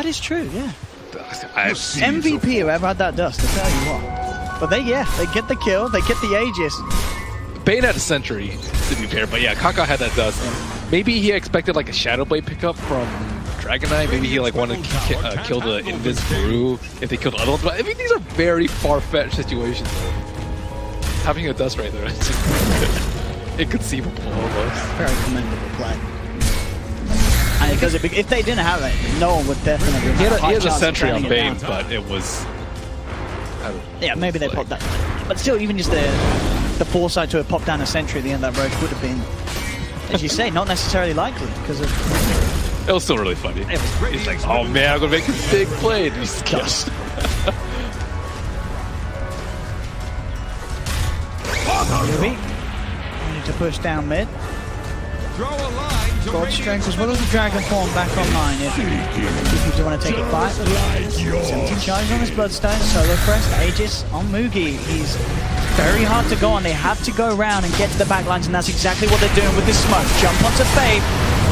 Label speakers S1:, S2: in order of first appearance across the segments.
S1: That is true, yeah.
S2: MVP
S1: who ever had that dust, I tell you what. But they get the kill, they get the Aegis.
S3: Bane had a sentry, to be fair, but yeah, Kaka had that dust. And maybe he expected like a Shadow Blade pickup from Dragon Knight. Maybe he like wanted to kill the Invis Brew if they killed other ones. But I mean, these are very far-fetched situations. Having a dust right there, it's just inconceivable almost.
S1: Very commendable play. And because if they didn't have it, no one would definitely.
S3: He had a sentry on Bane, but it was.
S1: Yeah, maybe they popped that. But still, even just the foresight to have popped down a sentry at the end of that roach would have been, as you say, not necessarily likely because of.
S3: It was still really funny.
S1: It was
S3: He's like, oh man, I'm gonna make a big play, and he's just.
S1: Newbee, need to push down mid. God strength as well as the dragon form back online if you want to take a fight. 17 charges on his bloodstone, solo crest, Aegis on Mugi. He's very hard to go on. They have to go around and get to the back lines, and that's exactly what they're doing with this smoke. Jump onto Fade.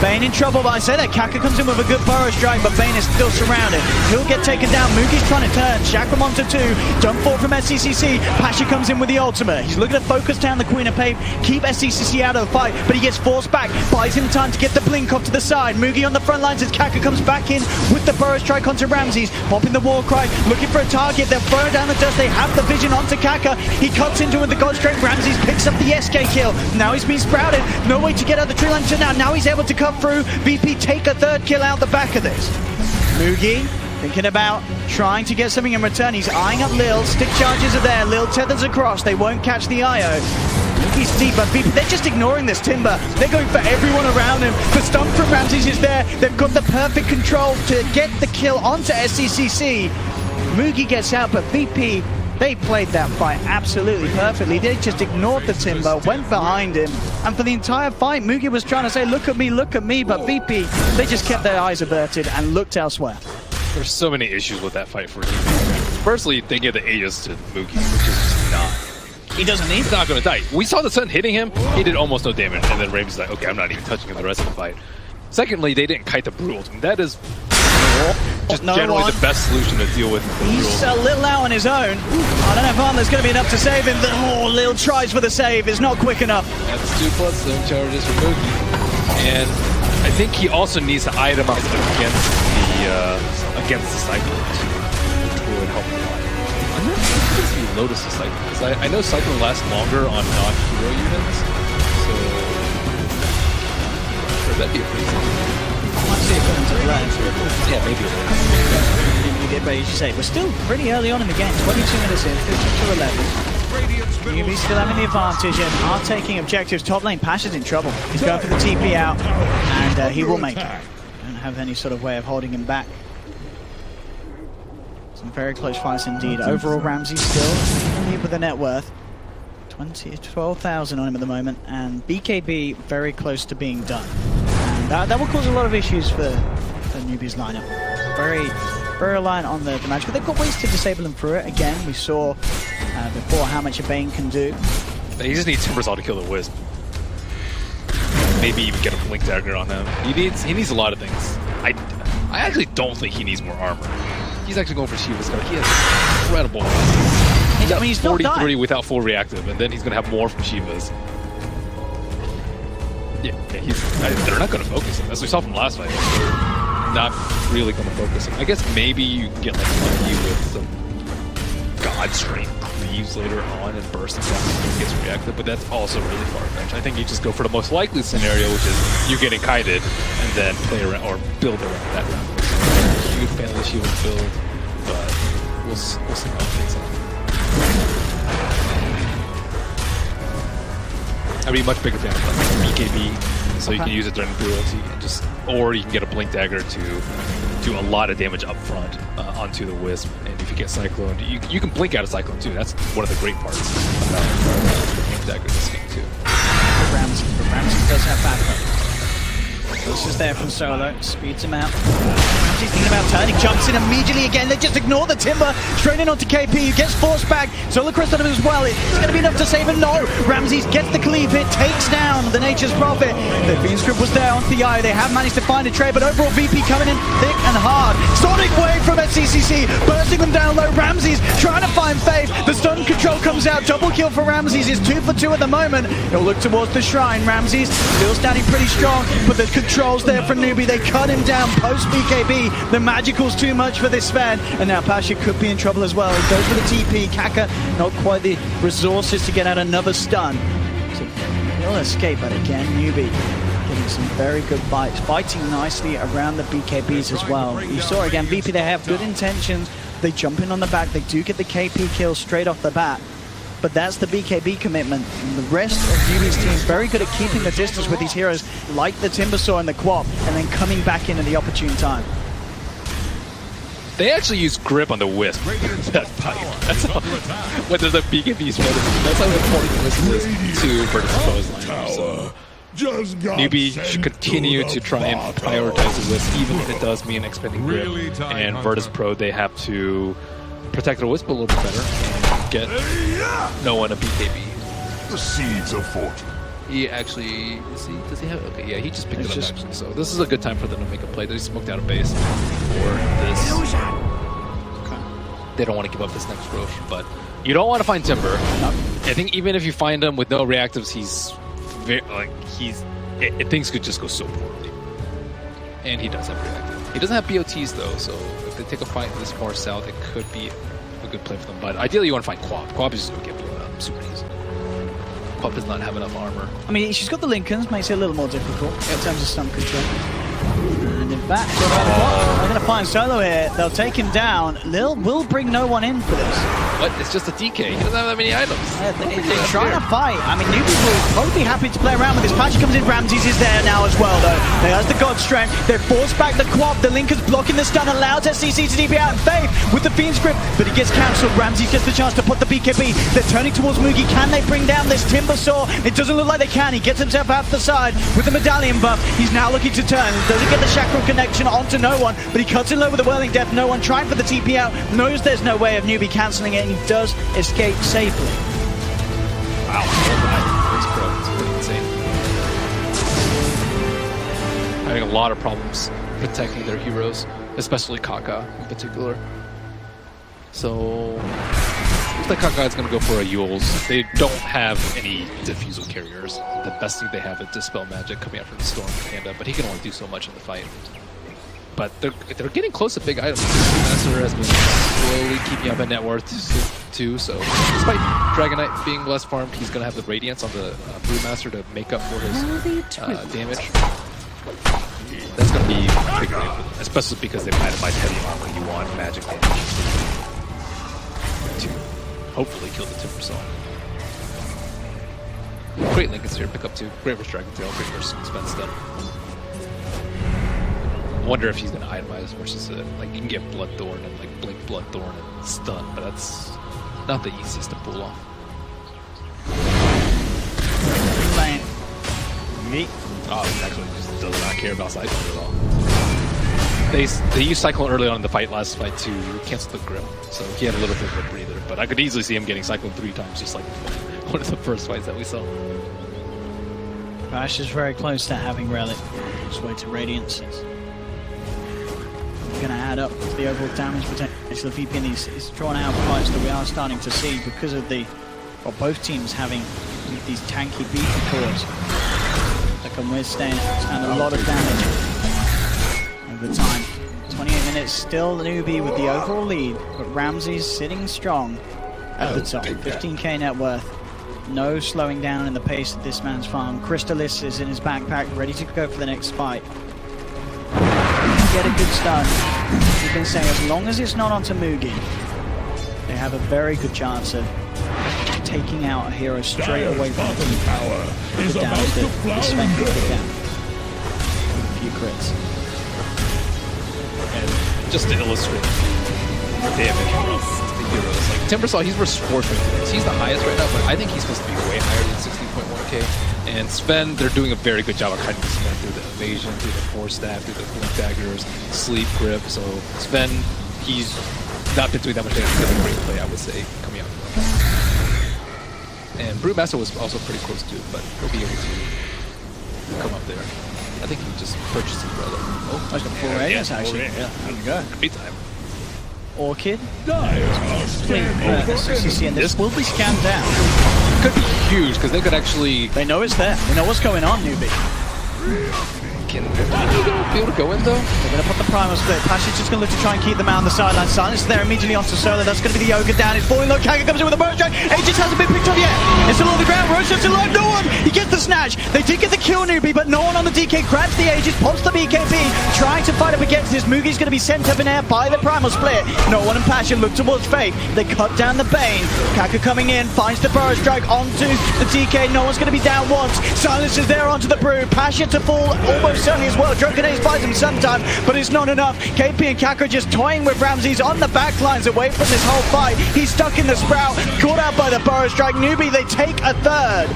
S1: Bane in trouble, but I say that Kaka comes in with a good burrow strike, but Bane is still surrounded. He'll get taken down. Mugi's trying to turn. Chakram onto 2. Jump forward from SCCC. Pasha comes in with the ultimate. He's looking to focus down the Queen of Pain, keep SCCC out of the fight, but he gets forced back. Buys him time to get the blink off to the side. Mugi on the front lines as Kaka comes back in with the burrow strike onto Ramses. Popping the war cry, looking for a target. They're throwing down the dust. They have the vision onto Kaka. He cuts into him with the God Strength. Ramses picks up the SK kill. Now he's been sprouted. No way to get out of the tree line. So now he's able to cut through. VP take a third kill out the back of this. Mugi thinking about trying to get something in return. He's eyeing up Lil. Stick charges are there. Lil tethers across. They won't catch the IO. Mugi's deep, but VP, they're just ignoring this Timber. They're going for everyone around him. The stun from Ramses is there. They've got the perfect control to get the kill onto SCCC. Mugi gets out, but VP, they played that fight absolutely perfectly. They just ignored the Timber, went behind him, and for the entire fight, Mugi was trying to say, look at me, but VP, they just kept their eyes averted and looked elsewhere.
S3: There's so many issues with that fight for him. Firstly, they give the Aegis to Mugi, which is just not.
S1: He doesn't need it.
S3: He's not going to die. We saw the sun hitting him, he did almost no damage, and then Ramsey's like, okay, I'm not even touching him the rest of the fight. Secondly, they didn't kite the Brewals, and that is just generally the best solution to deal with.
S1: He's a little out on his own. I don't know if Armor's going to be enough to save him. Lil tries for the save. It's not quick enough.
S3: That's 2+ zone charges for Mugi. And I think he also needs to itemize against the Cyclone, which would help a lot. I'm not sure if he Lotus the Cyclone, because I know Cyclone lasts longer on non-hero units, so that'd be a pretty good. Yeah, maybe.
S1: But as you say, we're still pretty early on in the game. 22 minutes in, 52-11. Newbee still having the advantage and are taking objectives. Top lane, Pasha's in trouble. He's going for the TP out, and he will make it. Don't have any sort of way of holding him back. Some very close fights indeed. Overall, Ramsey still lead with a net worth. 12,000 on him at the moment, and BKB very close to being done. And that will cause a lot of issues for the Newbee's lineup. Very reliant on the damage, but they've got ways to disable him through it. Again, we saw before how much a Bane can do.
S3: He just needs Timbersaw to kill the Wisp. Maybe even get a Blink Dagger on him. He needs a lot of things. I actually don't think he needs more armor. He's actually going for Shiva's card. He has incredible. He's 43 without full reactive, and then he's going to have more from Shiva's. Yeah, they're not going to focus him. As we saw from last fight, not really going to focus him. I guess maybe you can get like lucky with some God Strength Cleaves later on and burst him down when he gets reactive, but that's also really far-fetched. I think you just go for the most likely scenario, which is you getting kited and then play around or build around that round. Huge fan of the Shiva build, but we'll see how it takes off. I'd be a much bigger fan of BKB, so you can use it during duality, and or you can get a Blink Dagger to do a lot of damage up front onto the Wisp, and if you get Cyclone, you can blink out a Cyclone too. That's one of the great parts about the Blink Dagger in this game too.
S1: Ramsey does have backup. This is there from Solo, speeds him out. Ramsey's thinking about turning, jumps in immediately again. They just ignore the Timber, straight in onto KP, he gets forced back. Solo crest on him as well. It's going to be enough to save him. No, Ramsey gets the cleave hit, takes down the Nature's Prophet. The Fiend Script was there onto the eye. They have managed to find a trade, but overall VP coming in thick and hard. Sonic JCC bursting them down low. Ramses trying to find Faith. The stun control comes out. Double kill for Ramses. He's 2 for 2 at the moment. He'll look towards the shrine. Ramses still standing pretty strong, but the controls there from Newbee. They cut him down post BKB. The magical's too much for this Sven, and now Pasha could be in trouble as well. He goes for the TP. Kaka not quite the resources to get out another stun. So he'll escape, but again, Newbee getting some very good fights, fighting nicely around the BKBs as well. You saw again, VP, they have good intentions. They jump in on the back. They do get the KP kill straight off the bat. But that's the BKB commitment. And the rest of Newbee's team is very good at keeping the distance with these heroes like the Timbersaw and the Quap, and then coming back in at the opportune time.
S3: They actually use grip on the Wisp. That fight. That's how, when there's a BKB spread, that's how important the Wisp is to Virtus' lineup. So Newbee should continue to try and prioritize the Wisp, even if it does mean expending grip. And Virtus Pro, they have to protect the Wisp a little bit better and get no one a BKB.
S4: The seeds of fortune.
S3: He actually, does he have, okay, yeah, he just picked it up actually. So this is a good time for them to make a play. They smoked out a base for this. They don't want to give up this next Roche, but you don't want to find Timber. I think even if you find him with no reactives, he's very, things could just go so poorly. And he does have reactive. He doesn't have BOTs though, so if they take a fight this far south, it could be a good play for them. But ideally, you want to find Quap. Quap is just going to get blown up super easy. Quap does not have enough armor. I
S1: mean, she's got the Lincolns, makes it a little more difficult in terms of stun control. And in fact, they're going to find Solo here. They'll take him down. Lil will bring no one in for this.
S3: What? It's just a DK. He doesn't have that many items.
S1: Yeah, they're trying to fight. I mean, Newbee will probably be happy to play around with this. Patch comes in. Ramses is there now as well, though. They has the God Strength. They force back the Quap. The Lincoln's blocking the stun. Allows SCC to DP out. And Faith with the Fiend's Grip, but he gets cancelled. Ramses gets the chance to put the BKB. They're turning towards Mugi. Can they bring down this Timbersaw? It doesn't look like they can. He gets himself out to the side with the Medallion buff. He's now looking to turn. Doesn't get the Chakra connection onto no one, but he cuts in low with the Whirling Death. No one trying for the TP out. Knows there's no way of Newbee cancelling it, and he does escape safely.
S3: Wow, it's pretty insane. Having a lot of problems protecting their heroes, especially Kaka in particular. So, looks like Kaka is going to go for a Yules. They don't have any diffusal carriers. The best thing they have is Dispel Magic coming out from the Storm Panda, but he can only do so much in the fight. But they're getting close to big items. Master has been slowly keeping up a net worth too, so despite Dragon Knight being less farmed, he's going to have the Radiance on the Brewmaster to make up for his damage. That's going to be big for them, especially because they might have heavy armor. You want magic damage to hopefully kill the Timbersaw. Great Lincoln's here, pick up 2. Great versus Dragon Tail, great versus Spence Stun. I wonder if he's going to itemize versus it. Like, you can get Bloodthorn and like Blink Bloodthorn and Stun, but that's not the easiest to pull off. Oh, he actually just does not care about Cyclone at all. They used Cyclone early on in the fight, last fight, to cancel the grip, so he had a little bit of a breather, but I could easily see him getting Cyclone 3 times, just like one of the first fights that we saw.
S1: Bash is very close to having Relic. Just wait to Radiance. Going to add up the overall damage potential of VP, and he's drawn out fights that we are starting to see because of both teams having these tanky beefy cores that can withstand a lot of damage over time. 28 minutes, still Newbee with the overall lead, but Ramses sitting strong at the top. 15k net worth. No slowing down in the pace of this man's farm. Crystalis is in his backpack, ready to go for the next fight. Get a good stun. We've been saying as long as it's not onto Mugi, they have a very good chance of taking out a hero straight away from the power. The damage that Sven could pick down with a few crits.
S3: And just to illustrate the damage the heroes, like Timbersaw, he's versus 450. He's the highest right now, but I think he's supposed to be way higher than 16.1k. And Sven, they're doing a very good job of cutting Sven through the evasion, through the force stab, through the blink daggers, sleep grip. So Sven, he's not been doing that much damage. He's got a great play, I would say, coming out. And Brewmaster was also pretty close too, but he'll be able to come up there. I think he just purchased his brother. Oh,
S1: like a full radius, actually.
S3: Yeah, there we go. Great time.
S1: Orchid. CCC, and this will be scanned down.
S3: Could be huge because they could actually.
S1: They know it's there. They know what's going on, Newbee.
S3: Can they be able to go in though?
S1: They're going to put the primal split. Pasha's just going to look to try and keep them out on the sideline. Silence there immediately onto Solo. That's going to be the Ogre down. It's falling low. Kaga comes in with a burst strike. Aegis hasn't been picked up yet. It's still on the ground. Roche is still alive. No one. He gets the snatch. They did get the kill, Newbee, but no one on the DK. Grabs the Aegis, pops the BKB, trying to fight up against this. Mugi's going to be sent up in air by the primal split. No one and Pasha look towards Faith. They cut down the Bane. Kaka coming in, finds the burst strike onto the DK. No one's going to be down once. Silence is there onto the Brew. Pasha to fall almost certainly as well. Drunken Ace buys him sometime, but it's not enough. KP and Kaka just toying with Ramses on the back lines away from this whole fight. He's stuck in the Sprout, caught out by the Burrow Strike. Newbee, they take a third.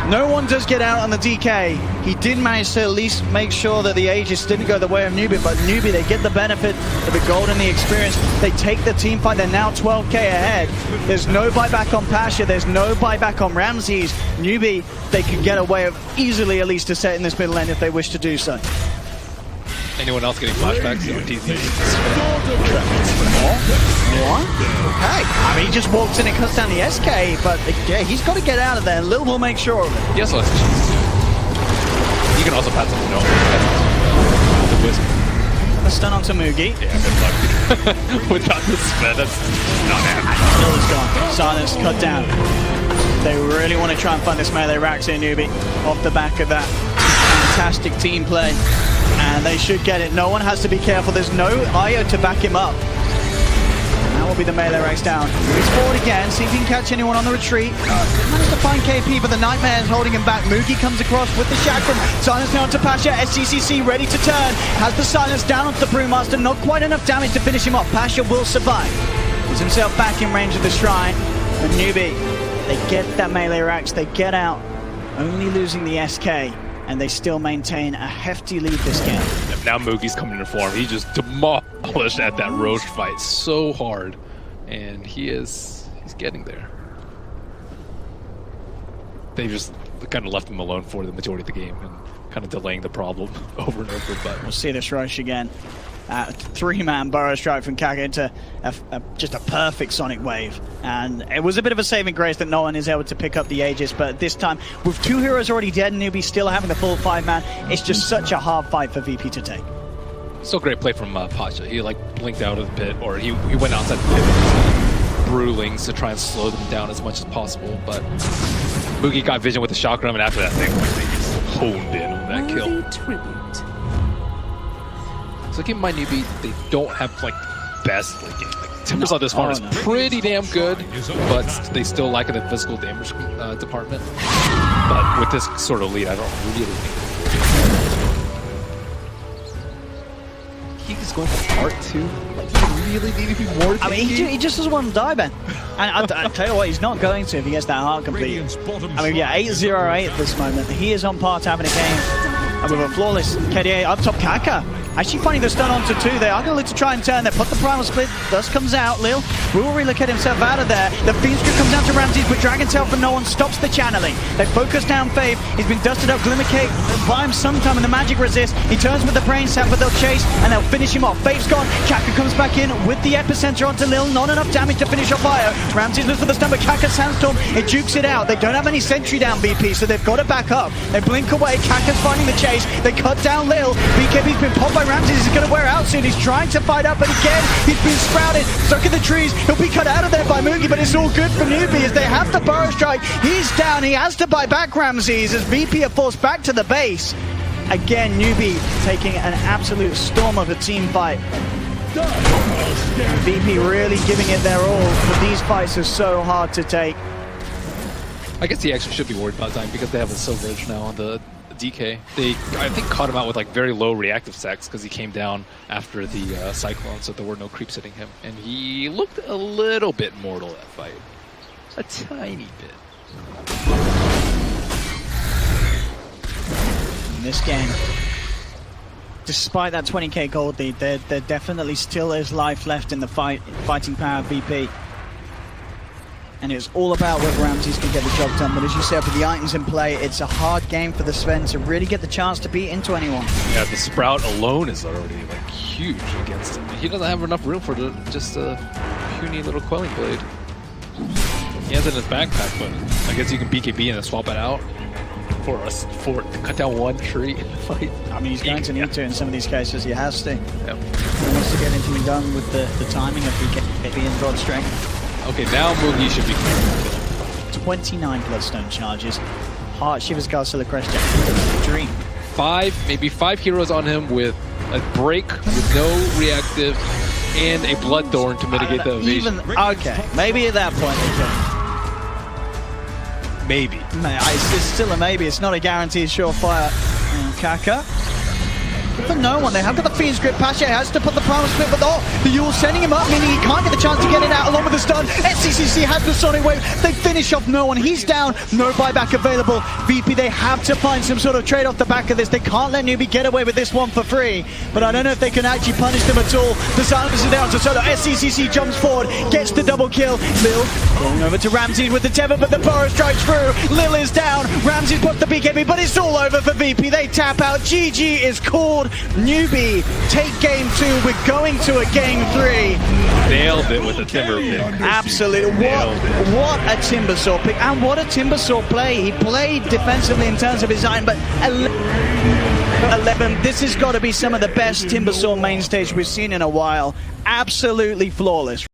S1: No one does get out on the DK. He did manage to at least make sure that the Aegis didn't go the way of Newbee, but Newbee, they get the benefit of the gold and the experience. They take the team fight. They're now 12k ahead. There's no buyback on Pasha. There's no buyback on Ramses. Newbee, they can get away of easily at least a set in this middle lane if they wish to do so.
S3: Anyone else getting flashbacks on TZ?
S1: What? Okay. I mean, he just walks in and cuts down the SK, but yeah, he's got to get out of there. Lil will make sure of it.
S3: Yes, well, you can also pass something over. The Wisp.
S1: The stun onto Mugi.
S3: Yeah, good luck. Without the spell, that's not happening.
S1: Lil is gone. Silence cut down. They really want to try and find this melee Rax here, Newbee, off the back of that fantastic team play. And they should get it. No one has to be careful. There's no IO to back him up. That will be the melee Rax down. Moves forward again, see if he can catch anyone on the retreat. Managed to find KP, but the Nightmare is holding him back. Mugi comes across with the Chakram. Silence now onto Pasha. SCCC ready to turn. Has the Silence down onto the Brewmaster. Not quite enough damage to finish him off. Pasha will survive. Puts himself back in range of the Shrine. And Newbee, they get that melee Rax. They get out, only losing the SK. And they still maintain a hefty lead this game.
S3: Now Mugi's coming into form. He just demolished at that Roche fight so hard. And he's getting there. They just kind of left him alone for the majority of the game and kind of delaying the problem over and over. But
S1: we'll see this Roche again. Three-man Burrow Strike from Kaga into just a perfect Sonic Wave. And it was a bit of a saving grace that no one is able to pick up the Aegis, but this time, with two heroes already dead and Newbee still having the full 5-man, it's just such a hard fight for VP to take.
S3: So great play from Pasha. He like blinked out a bit, or he went outside the pivot Brewlings to try and slow them down as much as possible, but Mugi got vision with the Chakram, and after that thing, they just honed in on that kill. So keep in mind, Newbee, they don't have like best like Timbers on this one is pretty damn good, but they still lack in the physical damage department. But with this sort of lead, I don't really think he's going for part 2. Like, he really need to be more.
S1: I mean, he just doesn't want to die, Ben. And I tell you what, he's not going to if he gets that heart complete. I mean, yeah, 8-0-8 at this moment. He is on par to having a game. And with a flawless KDA up top, Kaka actually finding the stun onto 2 there. I'm going to look to try and turn there. Put the primal split. Thus comes out. Lil will relocate himself out of there. The Fiend Script comes down to Ramses, but Dragon's Tail for no one stops the channeling. They focus down Faith. He's been dusted up. Glimmer Cape by him sometime in the magic resist. He turns with the brain sap, but they'll chase and they'll finish him off. Faith's gone. Kaka comes back in with the epicenter onto Lil. Not enough damage to finish off Io. Ramses looks for the stun, but Kaka Sandstorm, it jukes it out. They don't have any sentry down VP, so they've got to back up. They blink away. Kaka's finding the chase. They cut down Lil. BKB's been popped by Ramses. He's going to wear out soon. He's trying to fight up, but again, he's been sprouted, stuck in the trees. He'll be cut out of there by Mugi, but it's all good for Newbee as they have the Burrow Strike. He's down. He has to buy back Ramses as VP are forced back to the base. Again, Newbee taking an absolute storm of a team fight. VP really giving it their all, but these fights are so hard to take.
S3: I guess he actually should be worried about time because they have a Silver Edge now on the DK. They, I think, caught him out with like very low reactive stacks because he came down after the Cyclone, so there were no creeps hitting him. And he looked a little bit mortal that fight. A tiny bit.
S1: In this game, despite that 20k gold lead, there definitely still is life left in the fighting power of VP. and it's all about whether Ramses can get the job done. But as you said, with the items in play, it's a hard game for the Sven to really get the chance to beat into anyone.
S3: Yeah, the Sprout alone is already like huge against him. He doesn't have enough room for just a puny little quelling blade. He has it in his backpack, but I guess you can BKB and then swap it out for to cut down one tree in the fight.
S1: I mean, he's going to need to in some of these cases. He has to.
S3: Yep.
S1: He wants to get anything done with the timing of BKB and God Strength.
S3: Okay, now Moogie should be clear.
S1: 29 Bloodstone charges. Heart Shivers Garcilla Crest Dream.
S3: Maybe five heroes on him with a break with no reactive and a Bloodthorn to mitigate the evasion.
S1: Okay, maybe at that point they can.
S3: Maybe.
S1: It's still a maybe. It's not a guaranteed surefire. Kaka. For no one, they have got the Fiend's Grip. Pasha has to put the Primal Split, but the Yule sending him up, meaning he can't get the chance to get it out along with the stun. SCCC has the Sonic Wave. They finish off no one. He's down. No buyback available. VP, they have to find some sort of trade off the back of this. They can't let Newbee get away with this one for free, but I don't know if they can actually punish them at all. The silence is down to Solo. SCCC jumps forward, gets the double kill. Lil going over to Ramses with the tether, but the Burrow strikes through. Lil is down. Ramses puts the BKB, but it's all over for VP. They tap out. GG is called. Newbee take game 2. We're going to a game 3.
S3: Nailed it with a Timber pick.
S1: Absolutely. What a Timbersaw pick, and what a Timbersaw play. He played defensively in terms of his iron, but 11. This has got to be some of the best Timbersaw main stage we've seen in a while. Absolutely flawless.